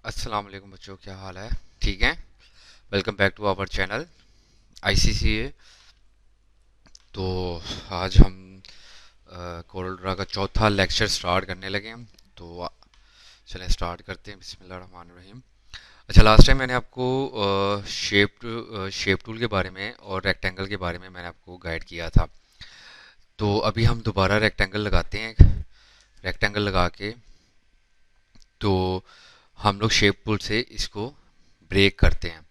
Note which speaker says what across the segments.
Speaker 1: अस्सलाम वालेकुम बच्चों, क्या हाल है? ठीक है। Welcome back to our channel ICCA. तो आज हम कोरल ड्रा का चौथा लेक्चर स्टार्ट करने लगे हैं। तो चलें स्टार्ट करते हैं। बिस्मिल्लाहिर्रहमानिर्रहीम। अच्छा, लास्ट टाइम मैंने आपको शेप टूल के बारे में और रेक्टेंगल के बारे में मैंने आपको गाइड किया था। तो अभी हम दोबारा रेक्टेंगल लगाते हैं। रेक्टेंगल लगा के तो हम लोग शेप टूल से इसको ब्रेक करते हैं।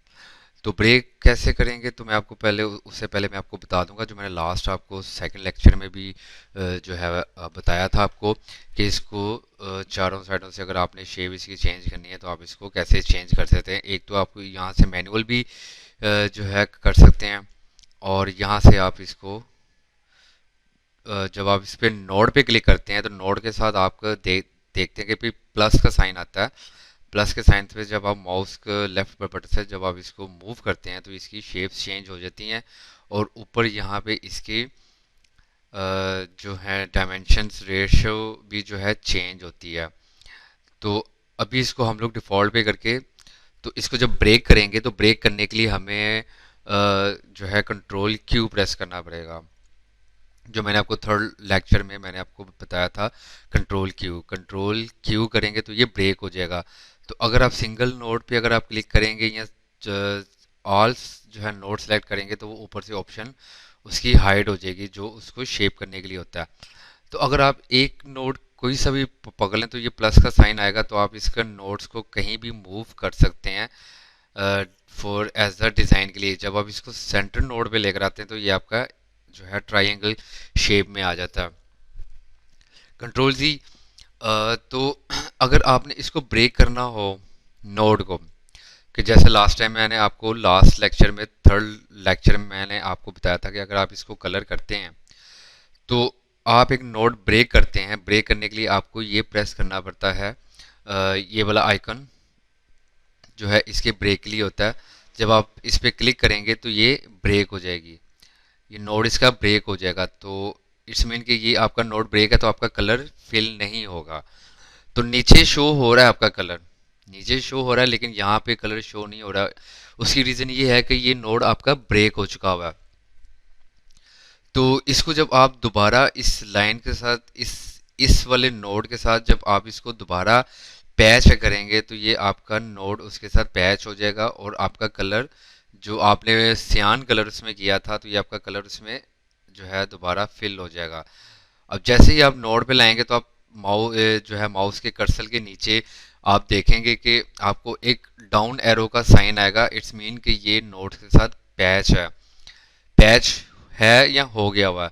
Speaker 1: तो ब्रेक कैसे करेंगे, तो मैं आपको पहले उससे पहले मैं आपको बता दूंगा, जो मैंने लास्ट आपको सेकंड लेक्चर में भी जो है बताया था आपको, कि इसको चारों साइडों से अगर आपने शेप इसकी चेंज करनी है तो आप इसको कैसे चेंज कर सकते हैं। एक तो आपको यहाँ से मैनुअल भी जो है कर सकते हैं, और यहाँ से आप इसको जब आप इस पे नोड पे क्लिक करते हैं तो नोड के साथ आपको देखते हैं कि प्लस का साइन आता है। प्लस के साइन पे जब आप माउस के लेफ्ट बटन से जब आप इसको मूव करते हैं तो इसकी शेप्स चेंज हो जाती हैं, और ऊपर यहाँ पे इसकी जो है डायमेंशंस रेशियो भी जो है चेंज होती है। तो अभी इसको हम लोग डिफ़ॉल्ट पे करके, तो इसको जब ब्रेक करेंगे तो ब्रेक करने के लिए हमें जो है कंट्रोल क्यू प्रेस करना पड़ेगा। जो मैंने आपको थर्ड लेक्चर में मैंने आपको बताया था, कंट्रोल क्यू करेंगे तो ये ब्रेक हो जाएगा। तो अगर आप सिंगल नोड पे अगर आप क्लिक करेंगे या ऑल जो है नोड सेलेक्ट करेंगे तो वो ऊपर से ऑप्शन उसकी हाइड हो जाएगी, जो उसको शेप करने के लिए होता है। तो अगर आप एक नोड कोई सा भी पकड़ लें तो ये प्लस का साइन आएगा, तो आप इसका नोड्स को कहीं भी मूव कर सकते हैं फॉर एज द डिज़ाइन के लिए। जब आप इसको सेंटर नोड पे लेकर आते हैं तो ये आपका जो है ट्रायंगल शेप में आ जाता है। कंट्रोल जी। तो अगर आपने इसको ब्रेक करना हो नोड को, कि जैसे लास्ट टाइम मैंने आपको लास्ट लेक्चर में थर्ड लेक्चर में मैंने आपको बताया था कि अगर आप इसको कलर करते हैं तो आप एक नोड ब्रेक करते हैं। ब्रेक करने के लिए आपको ये प्रेस करना पड़ता है, ये वाला आइकन जो है इसके ब्रेक के लिए होता है। जब आप इस पर क्लिक करेंगे तो ये ब्रेक हो जाएगी, ये नोड इसका ब्रेक हो जाएगा। तो इट्स मीन कि ये आपका नोड ब्रेक है तो आपका कलर फिल नहीं होगा। तो नीचे शो हो रहा है आपका कलर, नीचे शो हो रहा है, लेकिन यहाँ पे कलर शो नहीं हो रहा। उसकी रीज़न ये है कि ये नोड आपका ब्रेक हो चुका हुआ है। तो इसको जब आप दोबारा इस लाइन के साथ इस वाले नोड के साथ जब आप इसको दोबारा पैच करेंगे तो ये आपका नोड उसके साथ पैच हो जाएगा, और आपका कलर जो आपने सियान कलर उसमें किया था तो ये आपका कलर उसमें जो है दोबारा फिल हो जाएगा। अब जैसे ही आप नोड पे लाएंगे तो आप जो है माउस के कर्सर के नीचे आप देखेंगे कि आपको एक डाउन एरो का साइन आएगा। इट्स मीन कि ये नोड के साथ पैच है, पैच है या हो गया हुआ है।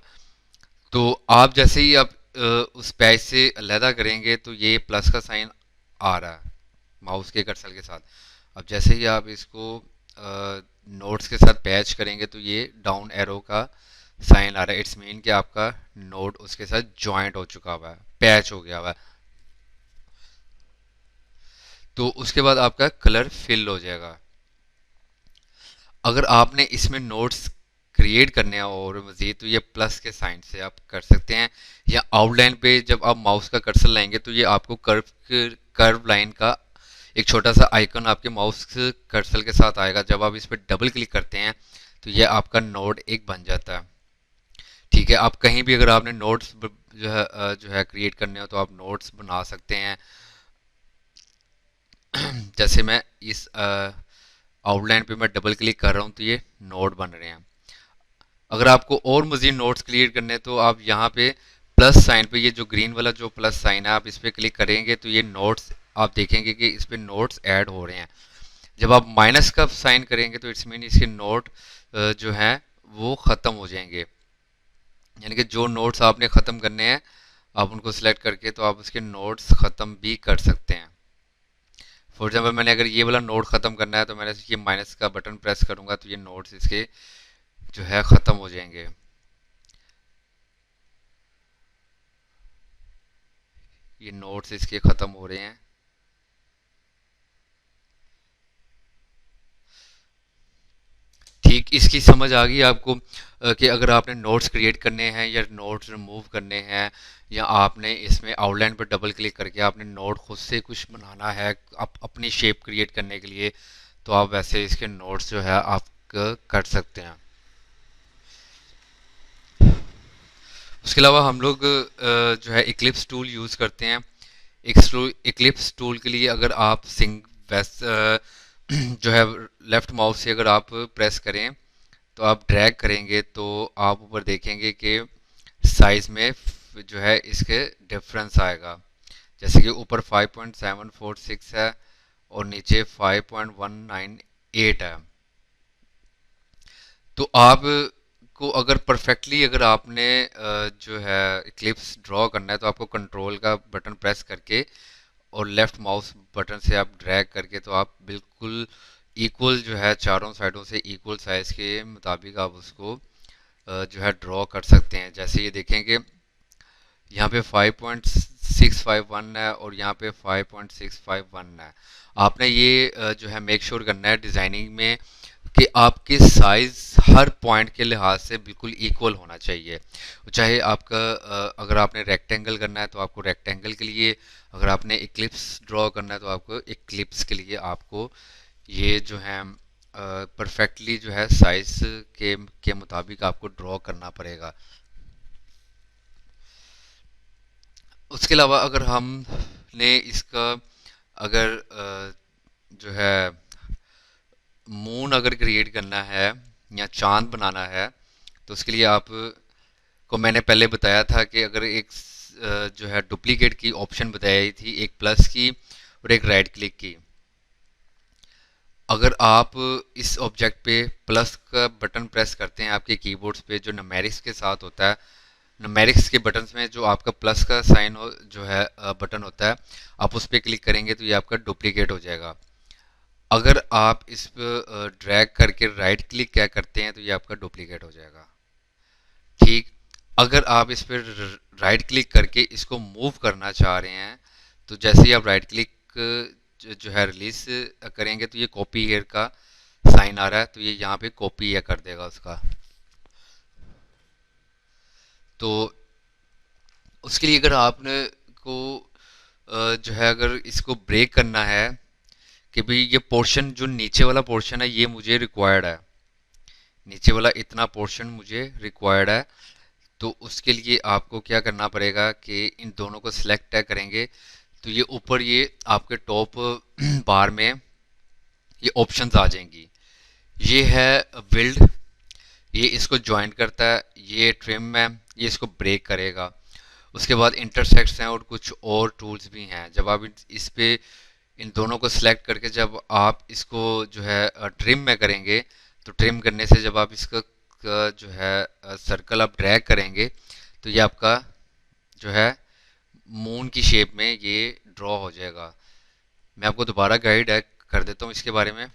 Speaker 1: तो आप जैसे ही आप उस पैच से अलहदा करेंगे तो ये प्लस का साइन आ रहा है माउस के कर्सर के साथ। अब जैसे ही आप इसको नोड्स के साथ पैच करेंगे तो ये डाउन एरो का साइन आ रहा है। इट्स मीन कि आपका नोड उसके साथ ज्वाइंट हो चुका हुआ है, पैच हो गया हुआ है। तो उसके बाद आपका कलर फिल हो जाएगा। अगर आपने इसमें नोट्स क्रिएट करने हैं और मज़ीद, तो ये प्लस के साइन से आप कर सकते हैं, या आउटलाइन पे जब आप माउस का कर्सर लाएंगे तो ये आपको कर्व लाइन का एक छोटा सा आइकन आपके माउस कर्सर के साथ आएगा। जब आप इस पर डबल क्लिक करते हैं तो ये आपका नोड एक बन जाता है। ठीक है, आप कहीं भी अगर आपने नोट्स जो है क्रिएट करने हो तो आप नोट्स बना सकते हैं। जैसे मैं इस आउटलाइन पे मैं डबल क्लिक कर रहा हूँ तो ये नोड बन रहे हैं। अगर आपको और मज़ीद नोट्स क्रिएट करने हैं तो आप यहाँ पे प्लस साइन पे, ये जो ग्रीन वाला जो प्लस साइन है आप इस पर क्लिक करेंगे तो ये नोट्स आप देखेंगे कि इस पर नोट्स ऐड हो रहे हैं। जब आप माइनस का साइन करेंगे तो इट्स मीन इसके नोट जो हैं वो ख़त्म हो जाएंगे। यानी कि जो नोट्स आपने ख़त्म करने हैं आप उनको सिलेक्ट करके तो आप उसके नोट्स ख़त्म भी कर सकते हैं। फॉर एग्जाम्पल मैंने अगर ये वाला नोट ख़त्म करना है तो मैंने ये माइनस का बटन प्रेस करूँगा तो ये नोट्स इसके जो है ख़त्म हो जाएंगे। ये नोट्स इसके ख़त्म हो रहे हैं। ठीक, इसकी समझ आ गई आपको कि अगर आपने नोट्स क्रिएट करने हैं या नोट्स रिमूव करने हैं, या आपने इसमें आउटलाइन पर डबल क्लिक करके आपने नोट खुद से कुछ बनाना है अपनी शेप क्रिएट करने के लिए, तो आप वैसे इसके नोट्स जो है आप कर सकते हैं। उसके अलावा हम लोग जो है इक्लिप्स टूल यूज़ करते हैं। इक्लिप्स टूल के लिए अगर आप जो है लेफ़्ट माउस से अगर आप प्रेस करें तो आप ड्रैग करेंगे तो आप ऊपर देखेंगे कि साइज़ में जो है इसके डिफरेंस आएगा। जैसे कि ऊपर 5.746 है और नीचे 5.198 है। तो आप को अगर परफेक्टली अगर आपने जो है इक्लिप्स ड्रॉ करना है तो आपको कंट्रोल का बटन प्रेस करके और लेफ्ट माउस बटन से आप ड्रैग करके तो आप बिल्कुल इक्वल जो है चारों साइडों से इक्वल साइज़ के मुताबिक आप उसको जो है ड्रॉ कर सकते हैं। जैसे ये देखेंगे यहाँ पे 5.651 है और यहाँ पे 5.651 है। आपने ये जो है मेक श्योर करना है डिज़ाइनिंग में कि आपकी साइज़ हर पॉइंट के लिहाज से बिल्कुल इक्वल होना चाहिए। चाहे आपका अगर आपने रेक्टेंगल करना है तो आपको रेक्टेंगल के लिए, अगर आपने इक्लिप्स ड्रॉ करना है तो आपको इक्लिप्स के लिए आपको ये जो है परफेक्टली जो है साइज़ के मुताबिक आपको ड्रॉ करना पड़ेगा। उसके अलावा अगर हमने इसका अगर जो है मून अगर क्रिएट करना है या चांद बनाना है तो उसके लिए आप को मैंने पहले बताया था कि अगर एक जो है डुप्लीकेट की ऑप्शन बताई थी, एक प्लस की और एक राइट क्लिक की। अगर आप इस ऑब्जेक्ट पे प्लस का बटन प्रेस करते हैं आपके कीबोर्ड्स पे जो न्यूमेरिक्स के साथ होता है, न्यूमेरिक्स के बटन्स में जो आपका प्लस का साइन हो जो है बटन होता है, आप उस पर क्लिक करेंगे तो ये आपका डुप्लीकेट हो जाएगा। अगर आप इस पर ड्रैग करके राइट क्लिक क्या करते हैं तो ये आपका डुप्लीकेट हो जाएगा। ठीक, अगर आप इस पर राइट क्लिक करके इसको मूव करना चाह रहे हैं तो जैसे ही आप राइट क्लिक जो है रिलीज करेंगे तो ये कॉपी हेयर का साइन आ रहा है, तो ये यहाँ पे कॉपी कर देगा उसका। तो उसके लिए अगर आपने को जो है अगर इसको ब्रेक करना है कि भाई ये पोर्शन जो नीचे वाला पोर्शन है ये मुझे रिक्वायर्ड है, नीचे वाला इतना पोर्शन मुझे रिक्वायर्ड है, तो उसके लिए आपको क्या करना पड़ेगा कि इन दोनों को सिलेक्ट करेंगे तो ये ऊपर ये आपके टॉप बार में ये ऑप्शंस आ जाएंगी। ये है बिल्ड, ये इसको ज्वाइन करता है, ये ट्रिम है, ये इसको ब्रेक करेगा। उसके बाद इंटरसेक्ट्स हैं और कुछ और टूल्स भी हैं। जब आप इस पे इन दोनों को सिलेक्ट करके जब आप इसको जो है ट्रिम में करेंगे तो ट्रिम करने से जब आप इसका जो है सर्कल आप ड्रैग करेंगे तो ये आपका जो है मून की शेप में ये ड्रॉ हो जाएगा। मैं आपको दोबारा गाइड कर देता हूँ इसके बारे में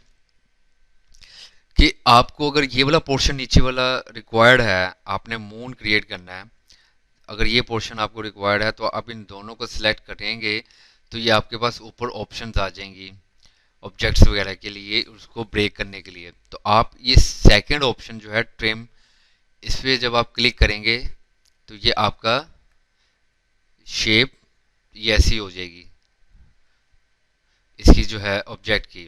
Speaker 1: कि आपको अगर ये वाला पोर्शन नीचे वाला रिक्वायर्ड है, आपने मून क्रिएट करना है, अगर ये पोर्शन आपको रिक्वायर्ड है तो आप इन दोनों को सिलेक्ट करेंगे तो ये आपके पास ऊपर ऑप्शंस आ जाएंगी ऑब्जेक्ट्स वगैरह के लिए, उसको ब्रेक करने के लिए। तो आप ये सेकंड ऑप्शन जो है ट्रिम, इस पर जब आप क्लिक करेंगे तो ये आपका शेप ये ऐसी हो जाएगी इसकी जो है ऑब्जेक्ट की।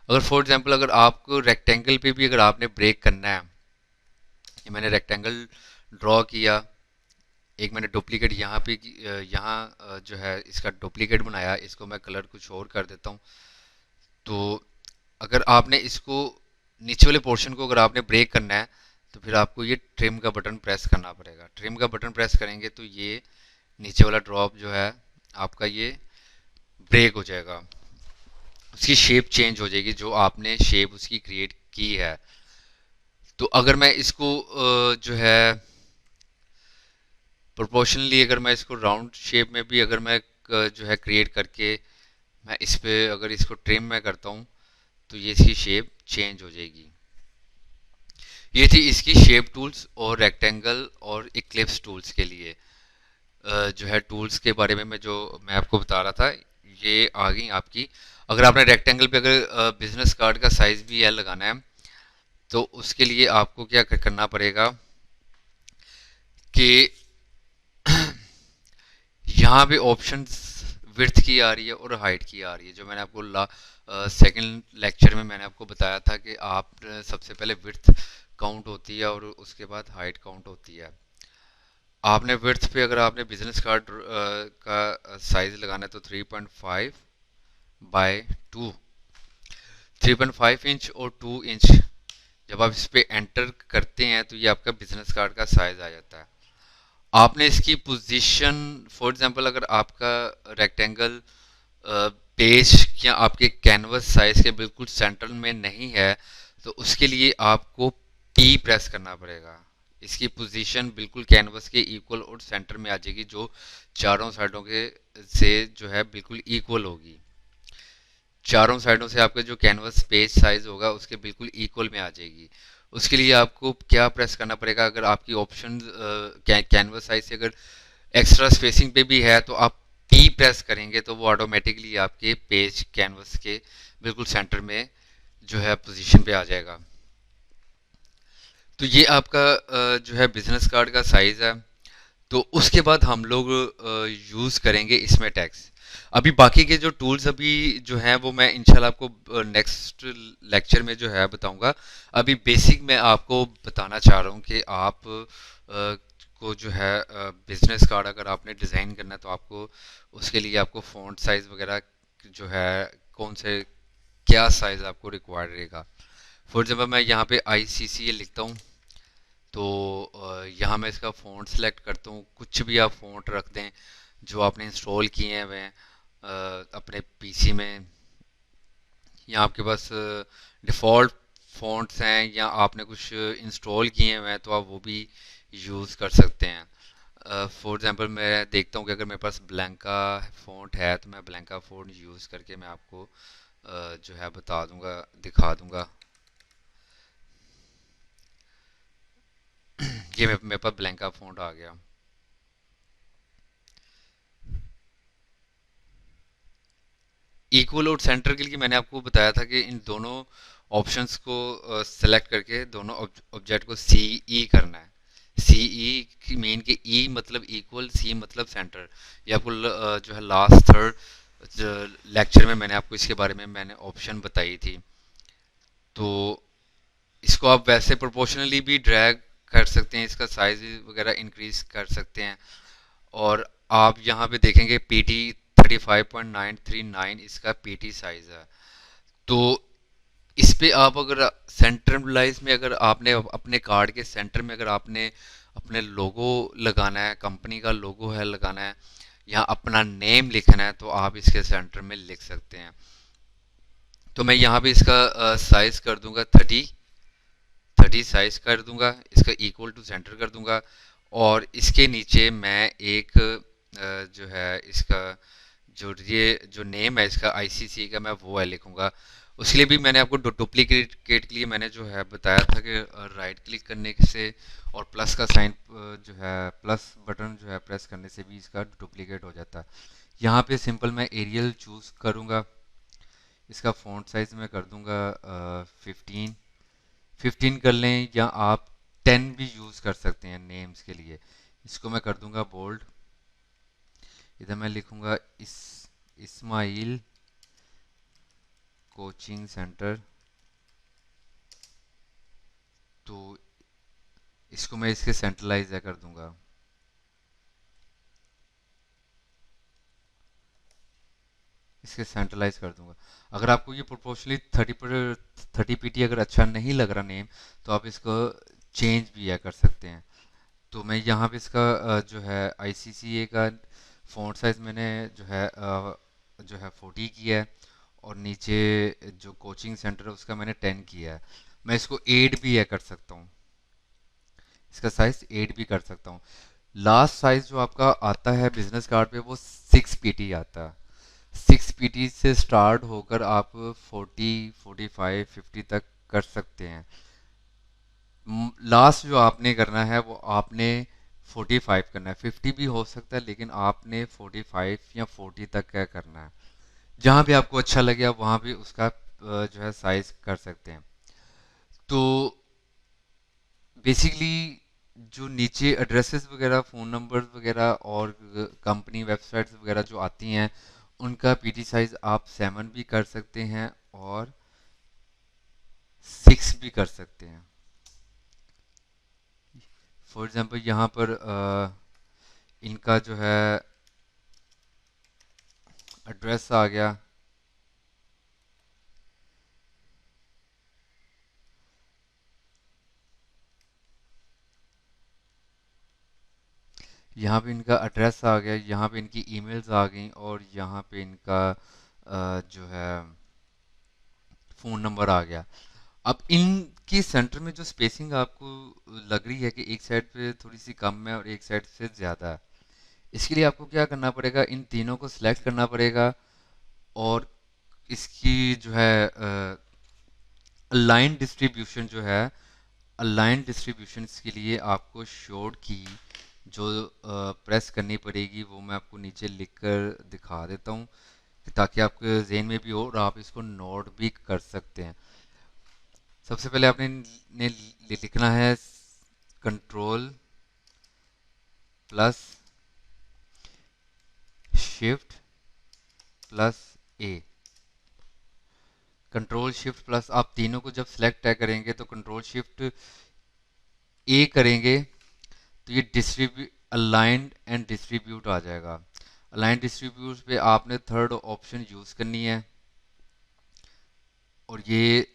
Speaker 1: अगर फॉर एग्जांपल अगर आपको रेक्टेंगल पे भी अगर आपने ब्रेक करना है, ये मैंने रेक्टेंगल ड्रॉ किया, एक मैंने डुप्लीकेट यहाँ पे यहाँ जो है इसका डुप्लीकेट बनाया, इसको मैं कलर कुछ और कर देता हूँ। तो अगर आपने इसको नीचे वाले पोर्शन को अगर आपने ब्रेक करना है तो फिर आपको ये ट्रिम का बटन प्रेस करना पड़ेगा। ट्रिम का बटन प्रेस करेंगे तो ये नीचे वाला ड्रॉप जो है आपका ये ब्रेक हो जाएगा, उसकी शेप चेंज हो जाएगी जो आपने शेप उसकी क्रिएट की है। तो अगर मैं इसको जो है प्रोपोर्शनली अगर मैं इसको राउंड शेप में भी अगर मैं जो है क्रिएट करके मैं इस पे अगर इसको ट्रिम में करता हूँ तो ये इसकी शेप चेंज हो जाएगी। ये थी इसकी शेप टूल्स और रेक्टेंगल और इक्लिप्स टूल्स के लिए जो है टूल्स के बारे में मैं आपको बता रहा था, ये आ गई आपकी। अगर आपने रेक्टेंगल पे अगर बिजनेस कार्ड का साइज भी है लगाना है तो उसके लिए आपको क्या करना पड़ेगा कि यहाँ पे ऑप्शंस विड्थ की आ रही है और हाइट की आ रही है, जो मैंने आपको सेकंड लेक्चर में मैंने आपको बताया था कि आप सबसे पहले विड्थ काउंट होती है और उसके बाद हाइट काउंट होती है। आपने विड्थ पे अगर आपने बिजनेस कार्ड का साइज लगाना है तो 3.5 बाय 2, 3.5 इंच और 2 इंच जब आप इस पे एंटर करते हैं तो ये आपका बिजनेस कार्ड का साइज आ जाता है। आपने इसकी पोजीशन, फॉर एग्जांपल अगर आपका रेक्टेंगल पेज या आपके कैनवस साइज के बिल्कुल सेंटर में नहीं है तो उसके लिए आपको पी प्रेस करना पड़ेगा। इसकी पोजीशन बिल्कुल कैनवस के इक्वल और सेंटर में आ जाएगी, जो चारों साइडों के से जो है बिल्कुल इक्वल होगी। चारों साइडों से आपका जो कैनवस पेज साइज होगा उसके बिल्कुल इक्वल में आ जाएगी। उसके लिए आपको क्या प्रेस करना पड़ेगा, अगर आपकी ऑप्शन कैनवस साइज से अगर एक्स्ट्रा स्पेसिंग पे भी है तो आप पी प्रेस करेंगे तो वो ऑटोमेटिकली आपके पेज कैनवस के बिल्कुल सेंटर में जो है पोजीशन पे आ जाएगा। तो ये आपका जो है बिजनेस कार्ड का साइज है। तो उसके बाद हम लोग यूज़ करेंगे इसमें टैक्स। अभी बाकी के जो टूल्स अभी जो हैं वो मैं इंशाल्लाह आपको नेक्स्ट लेक्चर में जो है बताऊंगा। अभी बेसिक मैं आपको बताना चाह रहा हूँ कि आप को जो है बिजनेस कार्ड अगर आपने डिज़ाइन करना है तो आपको उसके लिए आपको फ़ॉन्ट साइज़ वगैरह जो है कौन से क्या साइज़ आपको रिक्वायर्ड रहेगा। फॉर एग्जाम्पल मैं यहाँ पे ICC लिखता हूँ तो यहाँ मैं इसका फ़ॉन्ट सेलेक्ट करता हूँ। कुछ भी आप फ़ॉन्ट रख दें जो आपने इंस्टॉल किए हुए हैं अपने पीसी में, या आपके पास डिफ़ॉल्ट फ़ॉन्ट्स हैं या आपने कुछ इंस्टॉल किए हुए हैं तो आप वो भी यूज़ कर सकते हैं। फॉर एग्ज़ाम्पल मैं देखता हूँ कि अगर मेरे पास ब्लैंका फ़ॉन्ट है तो मैं ब्लैंका फ़ॉन्ट यूज़ करके मैं आपको जो है बता दूंगा, दिखा दूंगा। ये मेरे पास ब्लैंका फ़ॉन्ट आ गया। इक्वल और सेंटर के लिए मैंने आपको बताया था कि इन दोनों ऑप्शंस को सेलेक्ट करके दोनों ऑब्जेक्ट को सी ई करना है। सी ई की मेन के ई मतलब इक्वल, सी मतलब सेंटर। ये आपको जो है लास्ट थर्ड लेक्चर में मैंने आपको इसके बारे में मैंने ऑप्शन बताई थी। तो इसको आप वैसे प्रोपोर्शनली भी ड्रैग कर सकते हैं, इसका साइज वगैरह इंक्रीज कर सकते हैं। और आप यहाँ पे देखेंगे PT 35.939 इसका PT साइज है। तो इस पे आप अगर सेंट्रलाइज में अगर आपने अपने कार्ड के सेंटर में अगर आपने अपने लोगो लगाना है, कंपनी का लोगो है लगाना है या अपना नेम लिखना है तो आप इसके सेंटर में लिख सकते हैं। तो मैं यहाँ पे इसका साइज कर दूंगा 30 साइज कर दूंगा, इसका इक्वल टू सेंटर कर दूंगा। और इसके नीचे मैं एक जो है इसका जो ये जो नेम है इसका ICC का मैं वो है लिखूंगा। उसके लिए भी मैंने आपको डुप्लीकेट के लिए मैंने जो है बताया था कि राइट क्लिक करने से और प्लस का साइन जो है प्लस बटन जो है प्रेस करने से भी इसका डुप्लीकेट हो जाता है। यहाँ पे सिंपल मैं एरियल चूज करूँगा, इसका फ़ॉन्ट साइज मैं कर दूंगा 15 कर लें या आप 10 भी यूज़ कर सकते हैं नेम्स के लिए। इसको मैं कर दूंगा बोल्ड। इधर मैं लिखूंगा इस्माइल कोचिंग सेंटर। तो इसको मैं इसके सेंट्रलाइज कर दूंगा। इसके सेंट्रलाइज कर दूंगा। अगर आपको ये प्रोपोर्शनली 30 PT अगर अच्छा नहीं लग रहा नेम तो आप इसको चेंज भी कर सकते हैं। तो मैं यहाँ पे इसका जो है ICCA का फ़ॉन्ट साइज़ मैंने जो है 40 किया है और नीचे जो कोचिंग सेंटर है उसका मैंने 10 किया है। मैं इसको 8 भी कर सकता हूँ, इसका साइज़ 8 भी कर सकता हूँ। लास्ट साइज़ जो आपका आता है बिजनेस कार्ड पे वो 6 PT आता है। 6 PT से स्टार्ट होकर आप 40, 45, 50 तक कर सकते हैं। लास्ट जो आपने करना है वो आपने 45 करना है। 50 भी हो सकता है लेकिन आपने 45 या 40 तक क्या करना है। जहाँ भी आपको अच्छा लगे आप वहाँ भी उसका जो है साइज कर सकते हैं। तो बेसिकली जो नीचे एड्रेसेस वगैरह, फ़ोन नंबर्स वगैरह और कंपनी वेबसाइट्स वगैरह जो आती हैं, उनका पीटी साइज आप 7 भी कर सकते हैं और 6 भी कर सकते हैं। फॉर एग्जांपल यहाँ पर इनका जो है एड्रेस आ गया। यहाँ पे इनका एड्रेस आ गया, यहाँ पे इनकी ईमेल्स आ गई और यहाँ पे इनका जो है फ़ोन नंबर आ गया। अब इनकी सेंटर में जो स्पेसिंग आपको लग रही है कि एक साइड पे थोड़ी सी कम है और एक साइड से ज़्यादा है, इसके लिए आपको क्या करना पड़ेगा, इन तीनों को सिलेक्ट करना पड़ेगा और इसकी जो है अलाइन डिस्ट्रीब्यूशन जो है, अलाइन डिस्ट्रीब्यूशन के लिए आपको शॉर्ट की जो प्रेस करनी पड़ेगी वो मैं आपको नीचे लिख कर दिखा देता हूँ, ताकि आपके जहन में भी हो और आप इसको नोट भी कर सकते हैं। सबसे पहले आपने लिखना है कंट्रोल प्लस शिफ्ट प्लस ए। कंट्रोल शिफ्ट प्लस, आप तीनों को जब सिलेक्ट करेंगे तो कंट्रोल शिफ्ट ए करेंगे तो ये डिस्ट्रीब्यूट अलाइंड एंड डिस्ट्रीब्यूट आ जाएगा। अलाइंड डिस्ट्रीब्यूट पे आपने थर्ड ऑप्शन यूज़ करनी है और ये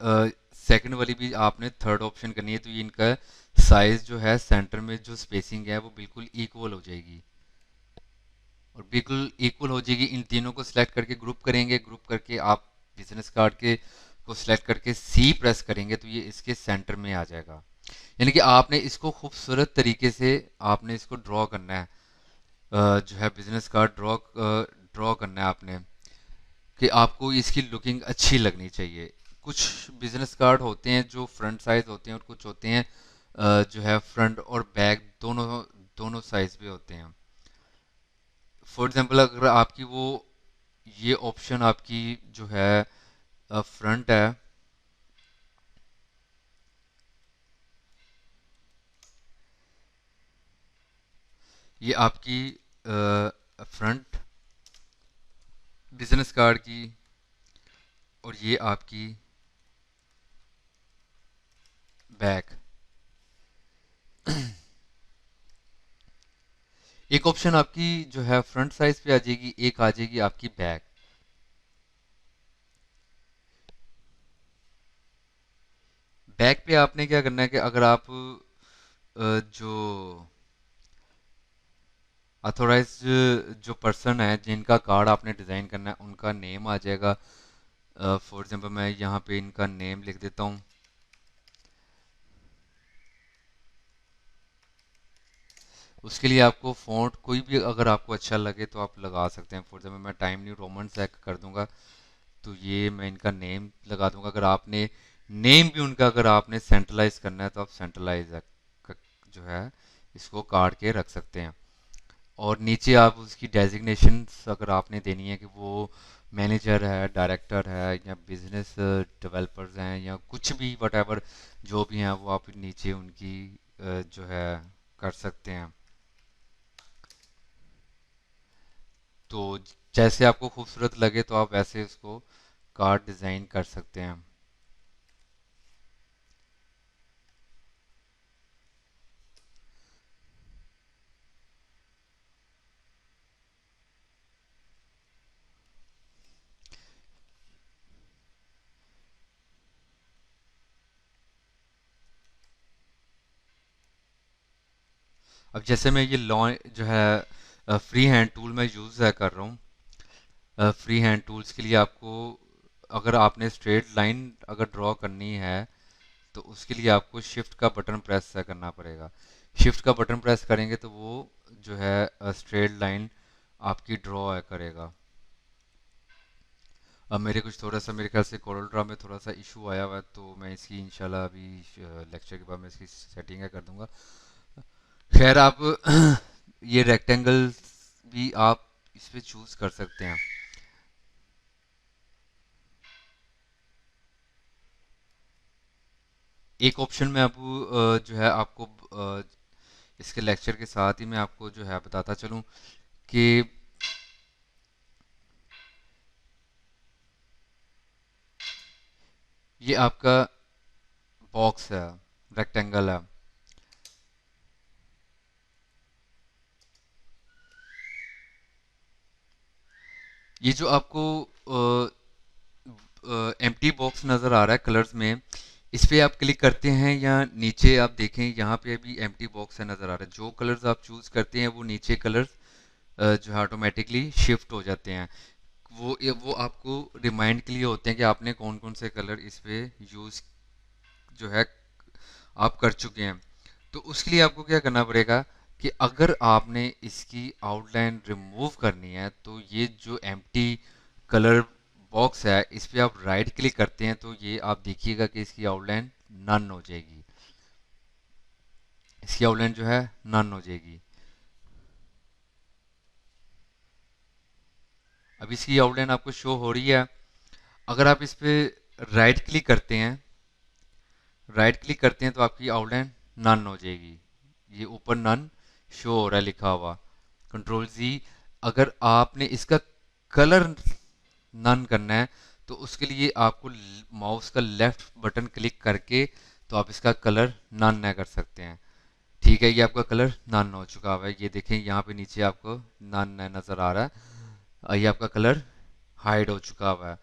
Speaker 1: सेकंड वाली भी आपने थर्ड ऑप्शन करनी है, तो ये इनका साइज जो है सेंटर में जो स्पेसिंग है वो बिल्कुल इक्वल हो जाएगी और बिल्कुल इक्वल हो जाएगी। इन तीनों को सिलेक्ट करके ग्रुप करेंगे, ग्रुप करके आप बिजनेस कार्ड के को सिलेक्ट करके सी प्रेस करेंगे तो ये इसके सेंटर में आ जाएगा। यानी कि आपने इसको खूबसूरत तरीके से आपने इसको ड्रॉ करना है, जो है बिजनेस कार्ड ड्रॉ करना है आपने, कि आपको इसकी लुकिंग अच्छी लगनी चाहिए। कुछ बिजनेस कार्ड होते हैं जो फ्रंट साइज होते हैं और कुछ होते हैं जो है फ्रंट और बैक दोनों दोनों साइज पे होते हैं। फॉर एग्जांपल अगर आपकी वो ये ऑप्शन आपकी जो है फ्रंट है, ये आपकी फ्रंट बिजनेस कार्ड की और ये आपकी बैक। एक ऑप्शन आपकी जो है फ्रंट साइज पे आ जाएगी, एक आ जाएगी आपकी बैक। बैक पे आपने क्या करना है कि अगर आप जो अथोराइज जो पर्सन है जिनका कार्ड आपने डिज़ाइन करना है उनका नेम आ जाएगा। फॉर एग्जांपल मैं यहाँ पे इनका नेम लिख देता हूँ। उसके लिए आपको फ़ॉन्ट कोई भी अगर आपको अच्छा लगे तो आप लगा सकते हैं। फॉर एग्जांपल मैं टाइम न्यू रोमन सेलेक्ट कर दूंगा तो ये मैं इनका नेम लगा दूंगा। अगर आपने नेम भी उनका अगर आपने सेंट्रलाइज करना है तो आप सेंट्रलाइज जो है इसको काट के रख सकते हैं। और नीचे आप उसकी डेजिग्नेशन अगर आपने देनी है कि वो मैनेजर है, डायरेक्टर है या बिजनेस डेवलपर्स हैं या कुछ भी वट जो भी हैं वो आप नीचे उनकी जो है कर सकते हैं। तो जैसे आपको खूबसूरत लगे तो आप वैसे उसको कार्ड डिज़ाइन कर सकते हैं। अब जैसे मैं ये लॉ जो है फ्री हैंड टूल मैं यूज़ है कर रहा हूँ। फ्री हैंड टूल्स के लिए आपको अगर आपने स्ट्रेट लाइन अगर ड्रॉ करनी है तो उसके लिए आपको शिफ्ट का बटन प्रेस करना पड़ेगा। शिफ्ट का बटन प्रेस करेंगे तो वो जो है स्ट्रेट लाइन आपकी ड्रॉ करेगा। अब मेरे कुछ थोड़ा सा मेरे ख्याल से कोरल ड्रा में थोड़ा सा इशू आया हुआ है तो मैं इसकी इंशाल्लाह अभी लेक्चर के बाद मैं इसकी सेटिंग कर दूंगा। खैर आप ये रेक्टेंगल भी आप इस पे चूज कर सकते हैं। एक ऑप्शन में अब जो है आपको इसके लेक्चर के साथ ही मैं आपको जो है बताता चलूं कि ये आपका बॉक्स है, रेक्टेंगल है। ये जो आपको एम्प्टी बॉक्स नज़र आ रहा है कलर्स में, इस पे आप क्लिक करते हैं या नीचे आप देखें यहाँ पे भी एम्प्टी बॉक्स है नज़र आ रहा है। जो कलर्स आप चूज़ करते हैं वो नीचे कलर्स जो है ऑटोमेटिकली शिफ्ट हो जाते हैं। वो आपको रिमाइंड के लिए होते हैं कि आपने कौन कौन से कलर इस पे यूज़ जो है आप कर चुके हैं। तो उसके लिए आपको क्या करना पड़ेगा कि अगर आपने इसकी आउटलाइन रिमूव करनी है तो ये जो एम्प्टी कलर बॉक्स है इस पे आप राइट क्लिक करते हैं तो ये आप देखिएगा कि इसकी आउटलाइन नन हो जाएगी। इसकी आउटलाइन जो है नन हो जाएगी। अब इसकी आउटलाइन आपको शो हो रही है। अगर आप इस पे राइट क्लिक करते हैं, राइट क्लिक करते हैं तो आपकी आउटलाइन नन हो जाएगी। ये ऊपर नन शो हो रहा है लिखा हुआ। कंट्रोल जी। अगर आपने इसका कलर नन करना है तो उसके लिए आपको माउस का लेफ्ट बटन क्लिक करके तो आप इसका कलर नन न कर सकते हैं। ठीक है, ये आपका कलर नन हो चुका हुआ है। ये देखें यहाँ पे नीचे आपको नन नज़र आ रहा है। ये आपका कलर हाइड हो चुका हुआ है।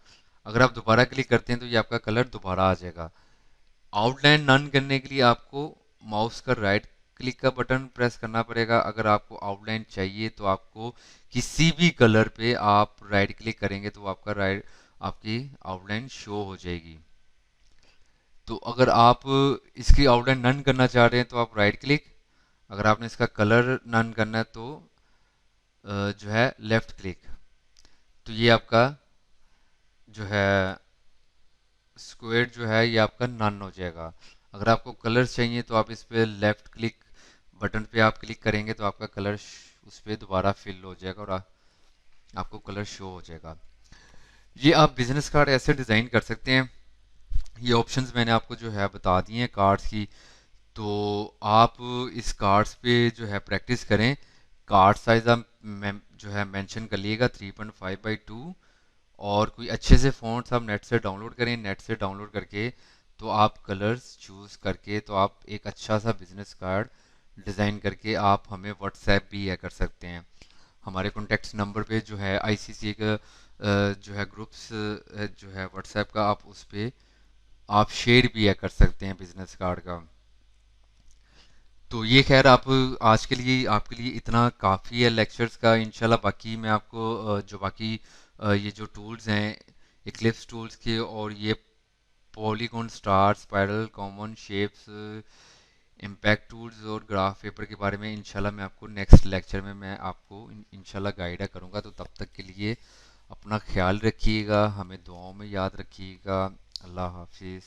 Speaker 1: अगर आप दोबारा क्लिक करते हैं तो ये आपका कलर दोबारा आ जाएगा। आउटलाइन नन करने के लिए आपको माउस का राइट क्लिक का बटन प्रेस करना पड़ेगा। अगर आपको आउटलाइन चाहिए तो आपको किसी भी कलर पे आप राइट क्लिक करेंगे तो आपका राइट आपकी आउटलाइन शो हो जाएगी। तो अगर आप इसकी आउटलाइन नन करना चाह रहे हैं तो आप राइट क्लिक, अगर आपने इसका कलर नन करना है तो जो है लेफ्ट क्लिक। तो ये आपका जो है स्क्वायर जो है ये आपका नन हो जाएगा। अगर आपको कलर्स चाहिए तो आप इस पे लेफ्ट क्लिक बटन पे आप क्लिक करेंगे तो आपका कलर उस पर दोबारा फिल हो जाएगा और आपको कलर शो हो जाएगा। ये आप बिजनेस कार्ड ऐसे डिज़ाइन कर सकते हैं। ये ऑप्शंस मैंने आपको जो है बता दिए हैं कार्ड्स की। तो आप इस कार्ड्स पे जो है प्रैक्टिस करें। कार्ड साइज आप जो है मेंशन कर लिएगा 3.5/2। और कोई अच्छे से फ़ॉन्ट्स आप नेट से डाउनलोड करें। नेट से डाउनलोड करके तो आप कलर्स चूज़ करके तो आप एक अच्छा सा बिजनेस कार्ड डिज़ाइन करके आप हमें व्हाट्सएप भी या कर सकते हैं। हमारे कॉन्टेक्ट नंबर पे जो है आईसीसी का जो है ग्रुप्स जो है व्हाट्सएप का, आप उस पर आप शेयर भी या कर सकते हैं बिजनेस कार्ड का। तो ये खैर आप आज के लिए आपके लिए इतना काफ़ी है लेक्चर्स का। इंशाल्लाह बाकी मैं आपको जो बाकी ये जो टूल्स हैं इक्लिप्स टूल्स के और ये polygon star spiral common shapes impact tools और ग्राफ पेपर के बारे में इंशाल्लाह मैं आपको नेक्स्ट लेक्चर में मैं आपको इंशाल्लाह गाइड करूँगा। तो तब तक के लिए अपना ख्याल रखिएगा, हमें दुआओं में याद रखिएगा। अल्लाह हाफिज़।